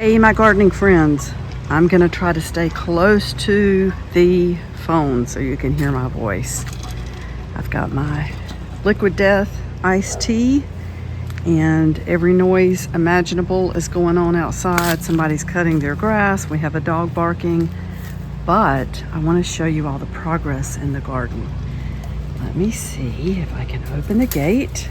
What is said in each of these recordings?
Hey, my gardening friends. I'm gonna try to stay close to the phone so you can hear my voice. I've got my Liquid Death iced tea, and every noise imaginable is going on outside. Somebody's cutting their grass. We have a dog barking, but I want to show you all the progress in the garden. Let me see if I can open the gate.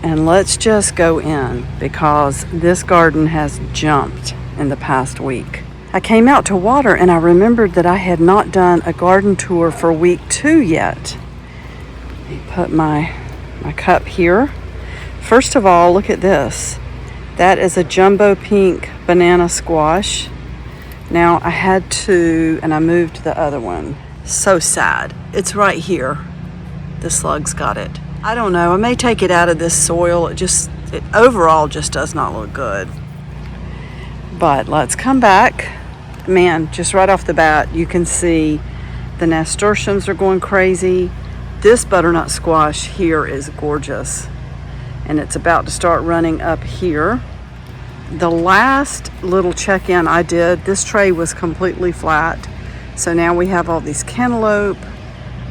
And let's just go in because this garden has jumped in the past week. I came out to water and I remembered that I had not done a garden tour for week 2 yet. Let me put my cup here. First of all, look at this. That is a jumbo pink banana squash. Now I had to, and I moved the other one. So sad. It's right here. The slugs got it. I don't know, I may take it out of this soil. It overall just does not look good. But let's come back. Man, just right off the bat, you can see the nasturtiums are going crazy. This butternut squash here is gorgeous. And it's about to start running up here. The last little check-in I did, this tray was completely flat. So now we have all these cantaloupe.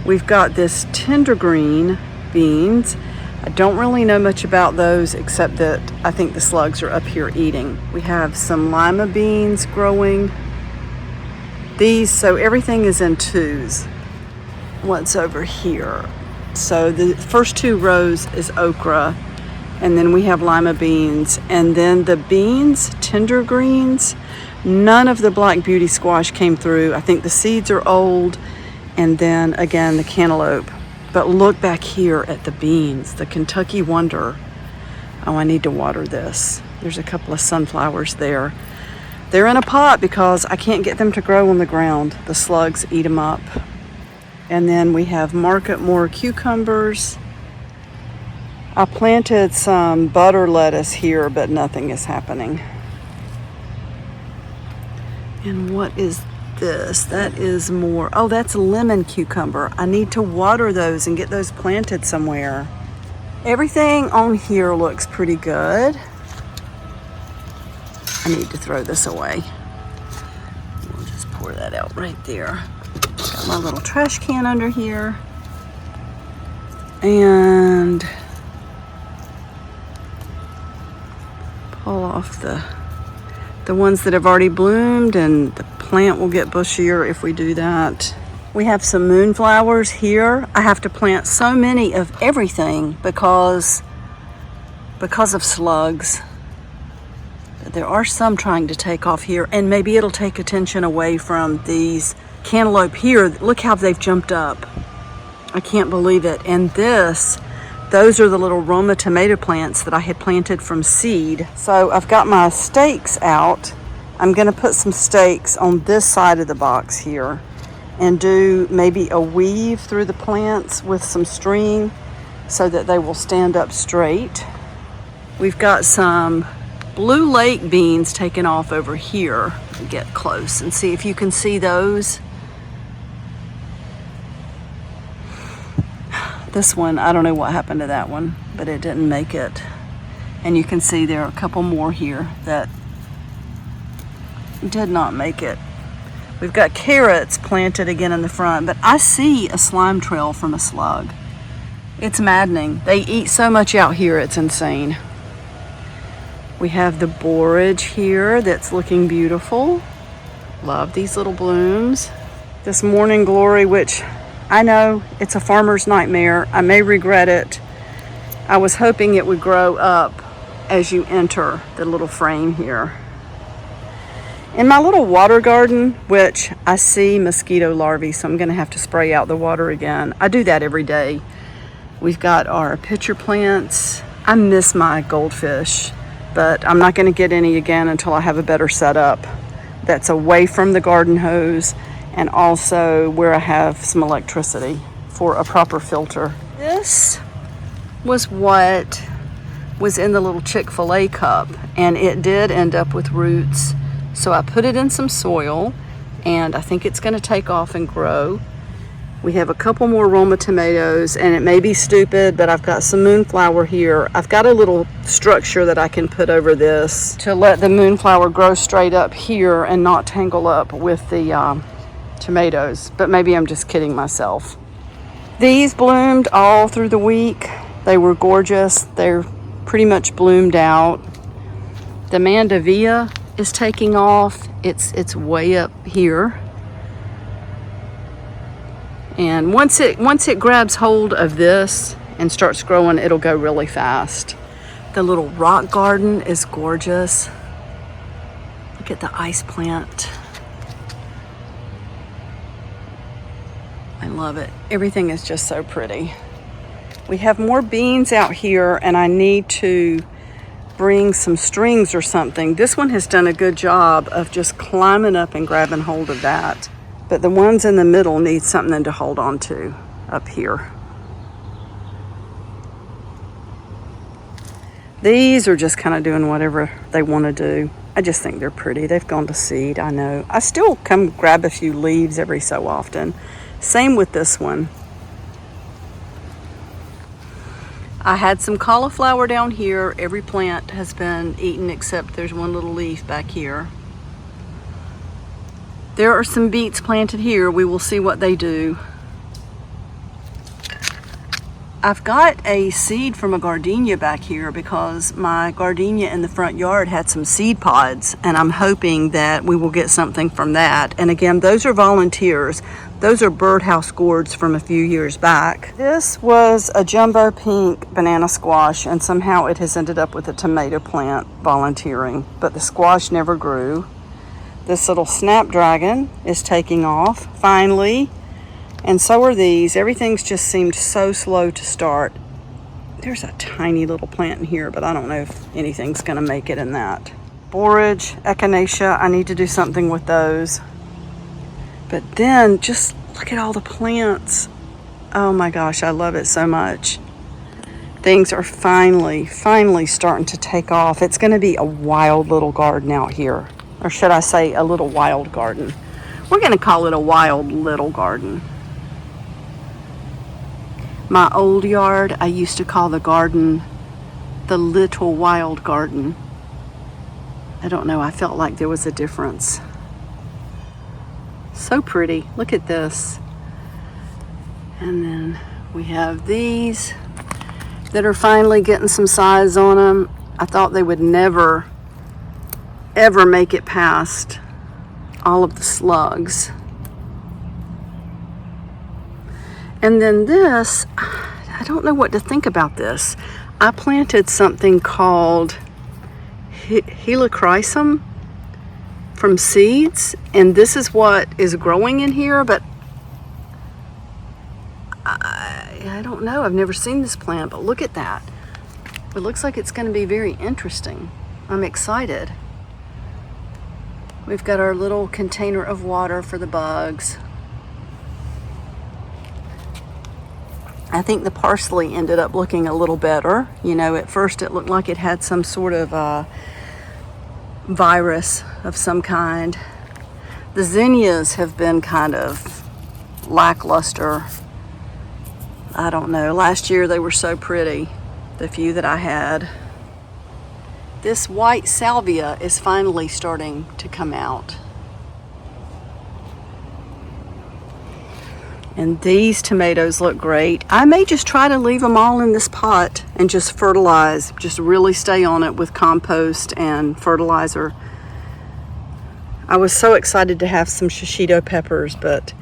We've got this tender green beans. I don't really know much about those except that I think the slugs are up here eating. We have some lima beans growing. So everything is in twos. What's over here? So the first 2 rows is okra, and then we have lima beans, and then the beans, tender greens, none of the black beauty squash came through. I think the seeds are old, and then again the cantaloupe. But look back here at the beans, the Kentucky Wonder. Oh, I need to water this. There's a couple of sunflowers there. They're in a pot because I can't get them to grow on the ground. The slugs eat them up. And then we have Market More cucumbers. I planted some butter lettuce here, but nothing is happening. And what is this? That is more, oh, that's lemon cucumber. I need to water those and get those planted somewhere. Everything on here looks pretty good. I need to throw this away. We'll just pour that out right there. Got my little trash can under here. And pull off the ones that have already bloomed, and the plant will get bushier if we do that. We have some moonflowers here. I have to plant so many of everything because of slugs. There are some trying to take off here, and maybe it'll take attention away from these cantaloupe here. Look how they've jumped up. I can't believe it. And those are the little Roma tomato plants that I had planted from seed. So I've got my stakes out. I'm gonna put some stakes on this side of the box here and do maybe a weave through the plants with some string so that they will stand up straight. We've got some Blue Lake beans taken off over here. Get close and see if you can see those. This one, I don't know what happened to that one, but it didn't make it. And you can see there are a couple more here that did not make it. We've got carrots planted again in the front, but I see a slime trail from a slug. It's maddening. They eat so much out here, it's insane. We have the borage here that's looking beautiful. Love these little blooms. This morning glory, which I know it's a farmer's nightmare. I may regret it. I was hoping it would grow up as you enter the little frame here. In my little water garden, which I see mosquito larvae, so I'm gonna have to spray out the water again. I do that every day. We've got our pitcher plants. I miss my goldfish, but I'm not gonna get any again until I have a better setup that's away from the garden hose and also where I have some electricity for a proper filter. This was what was in the little Chick-fil-A cup, and it did end up with roots. So I put it in some soil, and I think it's gonna take off and grow. We have a couple more Roma tomatoes, and it may be stupid, but I've got some moonflower here. I've got a little structure that I can put over this to let the moonflower grow straight up here and not tangle up with the tomatoes, but maybe I'm just kidding myself. These bloomed all through the week. They were gorgeous. They're pretty much bloomed out. The Mandevilla is taking off. It's way up here. And once it grabs hold of this and starts growing, it'll go really fast. The little rock garden is gorgeous. Look at the ice plant. I love it. Everything is just so pretty. We have more beans out here, and I need to bring some strings or something. This one has done a good job of just climbing up and grabbing hold of that. But the ones in the middle need something to hold on to up here. These are just kind of doing whatever they want to do. I just think they're pretty. They've gone to seed, I know. I still come grab a few leaves every so often. Same with this one. I had some cauliflower down here. Every plant has been eaten except there's one little leaf back here. There are some beets planted here. We will see what they do. I've got a seed from a gardenia back here because my gardenia in the front yard had some seed pods, and I'm hoping that we will get something from that. And again, those are volunteers. Those are birdhouse gourds from a few years back. This was a jumbo pink banana squash, and somehow it has ended up with a tomato plant volunteering, but the squash never grew. This little snapdragon is taking off, finally, and so are these. Everything's just seemed so slow to start. There's a tiny little plant in here, but I don't know if anything's gonna make it in that. Borage, echinacea, I need to do something with those. But then, just look at all the plants. Oh my gosh, I love it so much. Things are finally starting to take off. It's gonna be a wild little garden out here. Or should I say a little wild garden? We're going to call it a wild little garden. My old yard, I used to call the garden the Little Wild Garden. I don't know, I felt like there was a difference. So pretty. Look at this. And then we have these that are finally getting some size on them. I thought they would never ever make it past all of the slugs. And then this, I don't know what to think about this. I planted something called Helichrysum from seeds, and this is what is growing in here, but I don't know. I've never seen this plant, but look at that. It looks like it's going to be very interesting. I'm excited. We've got our little container of water for the bugs. I think the parsley ended up looking a little better. You know, at first it looked like it had some sort of virus of some kind. The zinnias have been kind of lackluster. I don't know. Last year they were so pretty, the few that I had. This white salvia is finally starting to come out. And these tomatoes look great. I may just try to leave them all in this pot and just fertilize, just really stay on it with compost and fertilizer. I was so excited to have some shishito peppers, but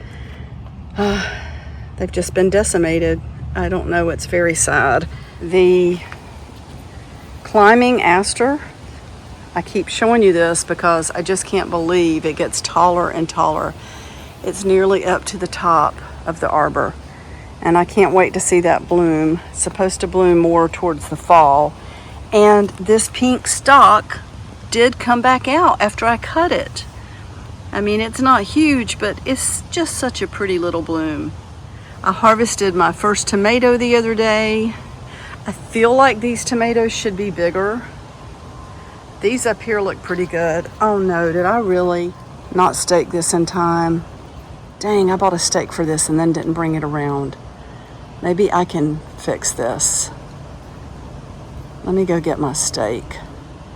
they've just been decimated. I don't know, it's very sad. The climbing aster, I keep showing you this because I just can't believe it gets taller and taller. It's nearly up to the top of the arbor, and I can't wait to see that bloom. It's supposed to bloom more towards the fall. And this pink stalk did come back out after I cut it. I mean, it's not huge, but it's just such a pretty little bloom. I harvested my first tomato the other day. I feel like these tomatoes should be bigger. These up here look pretty good. Oh no, did I really not stake this in time? Dang, I bought a stake for this and then didn't bring it around. Maybe I can fix this. Let me go get my stake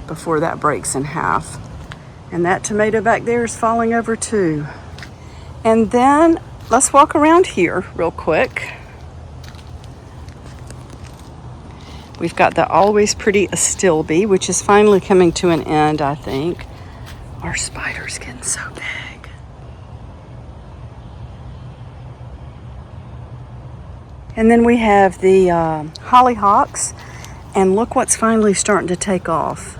before that breaks in half. And that tomato back there is falling over too. And then let's walk around here real quick. We've got the Always Pretty Astilbe, which is finally coming to an end, I think. Our spider's getting so big. And then we have the hollyhocks, and look what's finally starting to take off.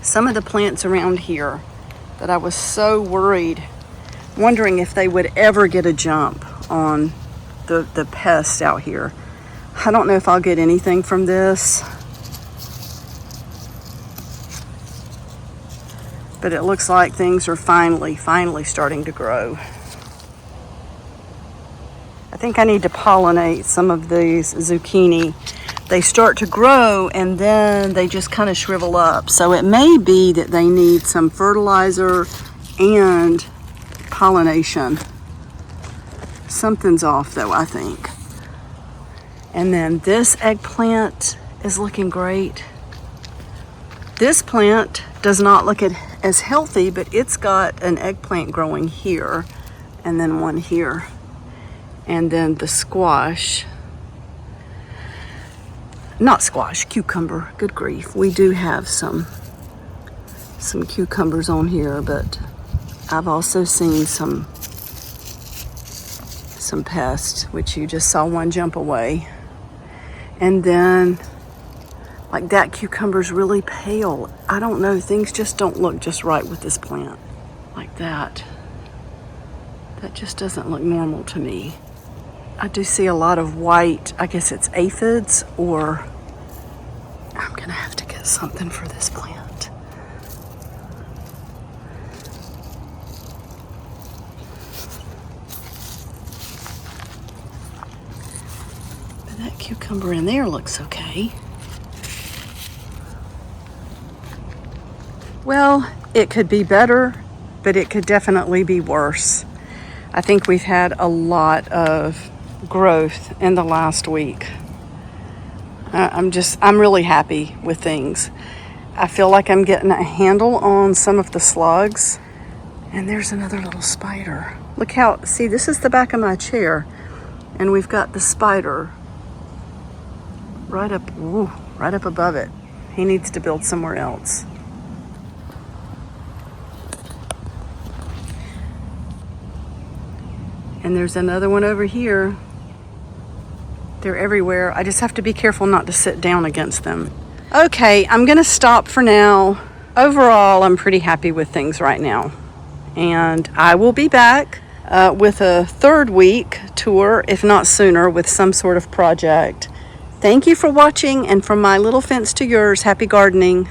Some of the plants around here that I was so worried, wondering if they would ever get a jump on the pest out here. I don't know if I'll get anything from this, but it looks like things are finally starting to grow. I think I need to pollinate some of these zucchini. They start to grow and then they just kind of shrivel up. So it may be that they need some fertilizer and pollination. Something's off though, I think. And then this eggplant is looking great. This plant does not look as healthy, but it's got an eggplant growing here and then one here. And then the squash, not squash, cucumber, good grief. We do have some cucumbers on here, but I've also seen some pests, which you just saw one jump away. And then, like, that cucumber's really pale. I don't know, things just don't look just right with this plant. Like that. That just doesn't look normal to me. I do see a lot of white, I guess it's aphids, or I'm gonna have to get something for this plant. But that cucumber in there looks okay. Well, it could be better, but it could definitely be worse. I think we've had a lot of growth in the last week. I'm really happy with things. I feel like I'm getting a handle on some of the slugs. And there's another little spider. Look how, see, this is the back of my chair. And we've got the spider right up above it. He needs to build somewhere else. And there's another one over here. They're everywhere. I just have to be careful not to sit down against them. Okay, I'm gonna stop for now. Overall, I'm pretty happy with things right now. And I will be back with a third week tour, if not sooner, with some sort of project. Thank you for watching, and from my little fence to yours, happy gardening.